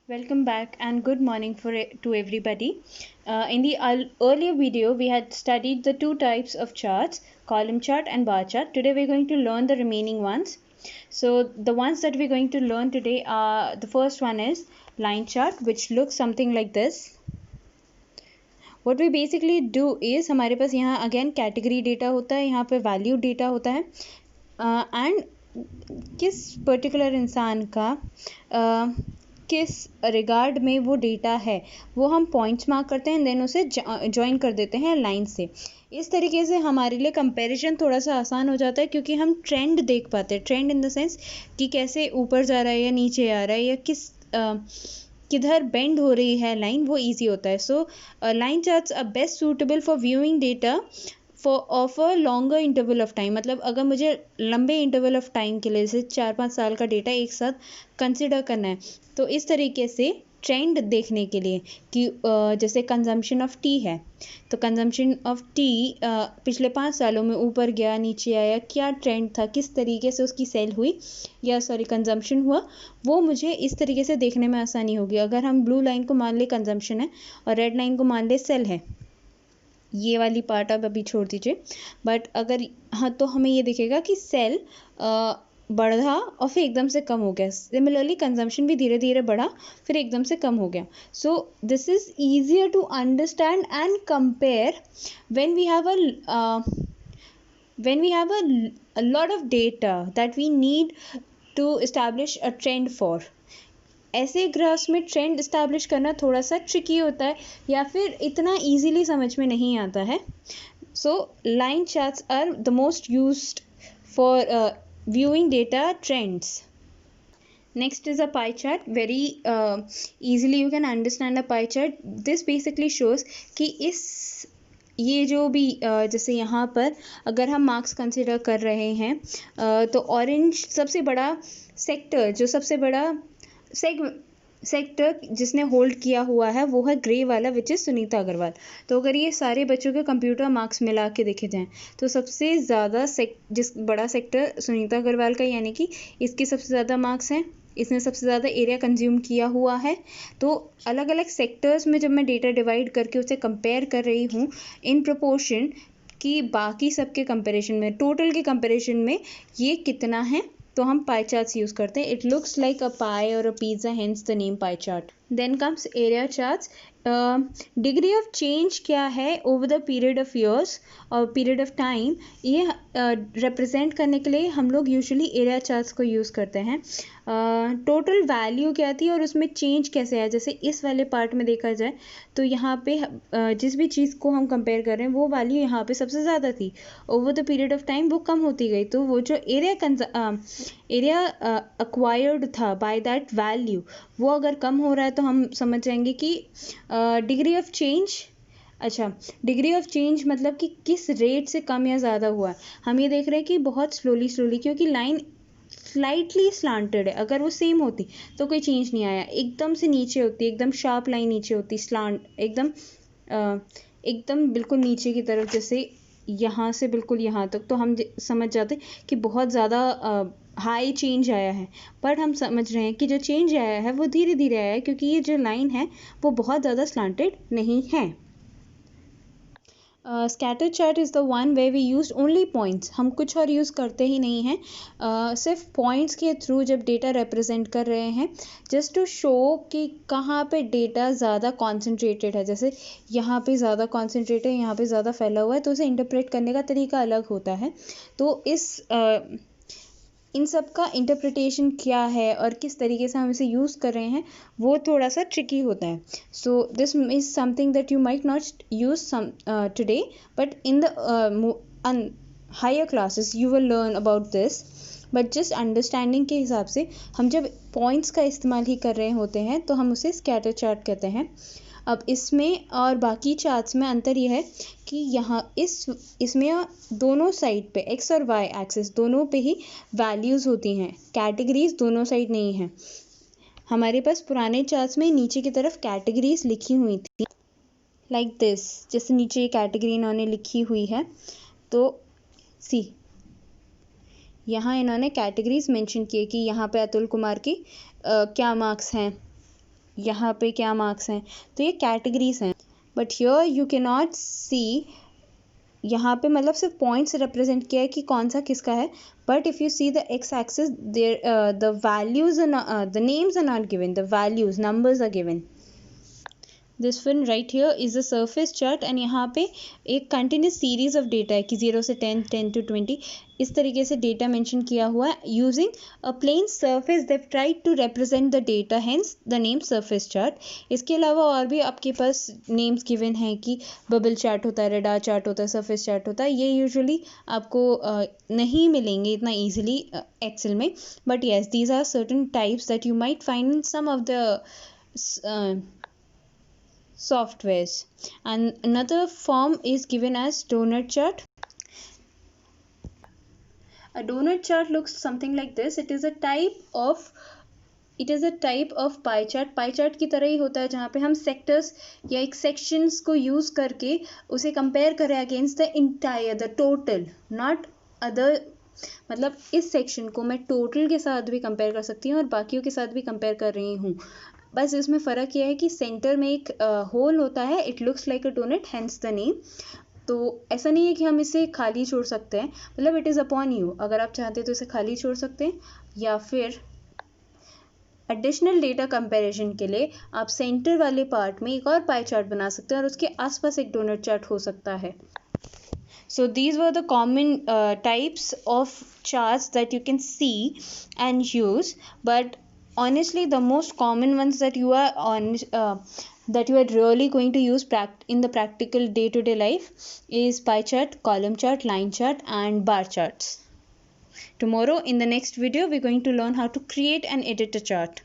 Welcome back and good morning to everybody. In the earlier video, we had studied the two types of charts, column chart and bar chart. Today, we're going to learn the remaining ones. So, the ones that we're going to learn today are the first one is line chart, which looks something like this. What we basically do is हमारे पास यहाँ again category data होता है, यहाँ पे value data होता है and किस particular इंसान का किस रिगार्ड में वो डेटा है वो हम पॉइंट्स मार्क करते हैं देन उसे ज्वाइन कर देते हैं लाइन से। इस तरीके से हमारे लिए कंपैरिजन थोड़ा सा आसान हो जाता है क्योंकि हम ट्रेंड देख पाते हैं। ट्रेंड इन द सेंस कि कैसे ऊपर जा रहा है या नीचे आ रहा है या किधर बेंड हो रही है लाइन, वो इजी होता है। So line charts are best suitable for viewing data of a longer interval of time. मतलब अगर मुझे लंबे इंटरवल ऑफ टाइम के लिए जैसे 4-5 साल का डेटा एक साथ कंसिडर करना है तो इस तरीके से ट्रेंड देखने के लिए कि जैसे कंजम्पशन ऑफ टी है तो कंजम्पशन ऑफ टी पिछले 5 सालों में ऊपर गया नीचे आया, क्या ट्रेंड था, किस तरीके से उसकी सेल हुई या कंजम्पशन हुआ, वो मुझे इस तरीके से देखने में आसानी होगी। अगर हम ब्लू लाइन को मान ले कंजम्पशन है और रेड लाइन को मान ले सेल है, ये वाली पार्ट आप अभी छोड़ दीजिए, बट अगर हाँ तो हमें ये दिखेगा कि सेल बढ़ा और फिर एकदम से कम हो गया। सिमिलरली कंजम्पशन भी धीरे धीरे बढ़ा फिर एकदम से कम हो गया। So this is easier to understand and compare when we have a lot of data that we need to establish a trend for। ऐसे ग्राफ्स में ट्रेंड इस्टेब्लिश करना थोड़ा सा ट्रिकी होता है या फिर इतना ईजीली समझ में नहीं आता है। So line charts are the most used for viewing data trends. Next is a pie chart. Very easily you can understand a pie chart. This basically shows कि ये जो भी जैसे यहाँ पर अगर हम मार्क्स कंसिडर कर रहे हैं तो ऑरेंज सबसे बड़ा सेक्टर, जो सबसे बड़ा सेक्टर जिसने होल्ड किया हुआ है वो है ग्रे वाला, विच इज़ सुनीता अग्रवाल। तो अगर ये सारे बच्चों के कंप्यूटर मार्क्स मिला के देखे जाएँ तो सबसे ज़्यादा जिस बड़ा सेक्टर सुनीता अग्रवाल का, यानी कि इसके सबसे ज़्यादा मार्क्स हैं, इसने सबसे ज़्यादा एरिया कंज्यूम किया हुआ है। तो अलग अलग सेक्टर्स में जब मैं डेटा डिवाइड करके उसे कंपेयर कर रही हूँ इन प्रोपोर्शन कि बाकी सबके कंपेरिजन में, टोटल के कंपेरिजन में ये कितना है, तो हम पाई चार्ट्स यूज़ करते हैं। It looks like a pie और a pizza, hence the name pie chart. Then comes area charts. Degree of change क्या है over the period of years और पीरियड ऑफ टाइम, ये रिप्रेजेंट करने के लिए हम लोग यूजुअली एरिया चार्ट्स को यूज़ करते हैं। टोटल वैल्यू क्या थी और उसमें चेंज कैसे आया, जैसे इस वाले पार्ट में देखा जाए तो यहाँ पे जिस भी चीज़ को हम कंपेयर कर रहे हैं वो वैल्यू यहाँ पे सबसे ज़्यादा थी, over the period of time वो कम होती गई। तो वो जो एरिया अक्वायर्ड था बाय दैट वैल्यू वो अगर कम हो रहा है तो हम समझ जाएंगे कि डिग्री ऑफ चेंज, अच्छा डिग्री ऑफ चेंज मतलब कि किस रेट से कम या ज़्यादा हुआ है। हम ये देख रहे हैं कि बहुत स्लोली क्योंकि लाइन स्लाइटली स्लांटेड है, अगर वो सेम होती तो कोई चेंज नहीं आया। एकदम से नीचे होती, एकदम शार्प लाइन नीचे होती, स्लांट एकदम बिल्कुल नीचे की तरफ, जैसे यहाँ से बिल्कुल यहाँ तक, तो हम समझ जाते कि बहुत ज़्यादा हाई चेंज आया है। बट हम समझ रहे हैं कि जो चेंज आया है वो धीरे धीरे आया है क्योंकि ये जो लाइन है वो बहुत ज़्यादा स्लांटेड नहीं है। Scatter chart is the one way we use only points. हम कुछ और यूज़ करते ही नहीं हैं, सिर्फ पॉइंट्स के थ्रू जब डेटा रिप्रेजेंट कर रहे हैं जस्ट टू शो कि कहाँ पे डेटा ज़्यादा कॉन्सेंट्रेटेड है। जैसे यहाँ पे ज़्यादा कॉन्सेंट्रेटेड है, यहाँ पे ज़्यादा फैला हुआ है, तो उसे इंटरप्रेट करने का तरीका अलग होता है। तो इन सब का इंटरप्रिटेशन क्या है और किस तरीके से हम इसे यूज़ कर रहे हैं वो थोड़ा सा ट्रिकी होता है। So this is something that you might not use today, but in the higher classes you will learn about this. But just understanding के हिसाब से हम जब पॉइंट्स का इस्तेमाल ही कर रहे होते हैं तो हम उसे स्कैटर चार्ट कहते हैं। अब इसमें और बाकी चार्ट्स में अंतर यह है कि यहाँ इसमें दोनों साइड पे एक्स और वाई एक्सिस दोनों पे ही वैल्यूज़ होती हैं, कैटेगरीज दोनों साइड नहीं हैं। हमारे पास पुराने चार्ट्स में नीचे की तरफ कैटेगरीज लिखी हुई थी लाइक दिस, जैसे नीचे ये कैटेगरी इन्होंने लिखी हुई है। तो सी यहाँ इन्होंने कैटेगरीज मेंशन किए कि यहाँ पे अतुल कुमार की क्या मार्क्स हैं, यहाँ पे क्या मार्क्स हैं, तो ये कैटेगरीज हैं. But here you can not see, यहाँ पे मतलब सिर्फ पॉइंट्स रिप्रेजेंट किया है कि कौन सा किसका है. But if you see the X axis, there the values, the names are not given, the values numbers are given. This one right here is a surface chart and यहाँ पे एक कंटिन्यूस सीरीज ऑफ डेटा है कि 0 से 10, 10 to 20 इस तरीके से data mention किया हुआ है. Using a plane surface they tried to represent the data, hence the name surface chart. इसके अलावा और भी आपके पास नेम्स गिवन हैं कि बबल चार्ट होता है, रेडार चार्ट होता है, सरफेस चार्ट होता है. ये यूजुअली आपको नहीं मिलेंगे इतना ईजिली एक्सेल में. But yes, these are certain types that you might find in some of the softwares. And another form is given as donut chart. A donut chart looks something like this. It is a type of pie chart. Pie chart की तरह ही होता है जहाँ पे हम sectors या एक sections को use करके उसे compare करें against the entire, the total, not other. मतलब इस सेक्शन को मैं टोटल के साथ भी कंपेयर कर सकती हूँ और बाकियों के साथ भी कंपेयर कर रही हूँ. बस इसमें फ़र्क यह है कि सेंटर में एक होल होता है. It looks like a doughnut, hence the name. तो ऐसा नहीं है कि हम इसे खाली छोड़ सकते हैं, मतलब इट इज़ अपॉन यू. अगर आप चाहते हैं तो इसे खाली छोड़ सकते हैं, या फिर एडिशनल डेटा कंपैरिजन के लिए आप सेंटर वाले पार्ट में एक और पाई चार्ट बना सकते हैं और उसके आसपास एक डोनट चार्ट हो सकता है. So these were the common types of charts that you can see and use. But honestly, the most common ones that you are really going to use in the practical day-to-day life is pie chart, column chart, line chart, and bar charts. Tomorrow in the next video, we're going to learn how to create and edit a chart.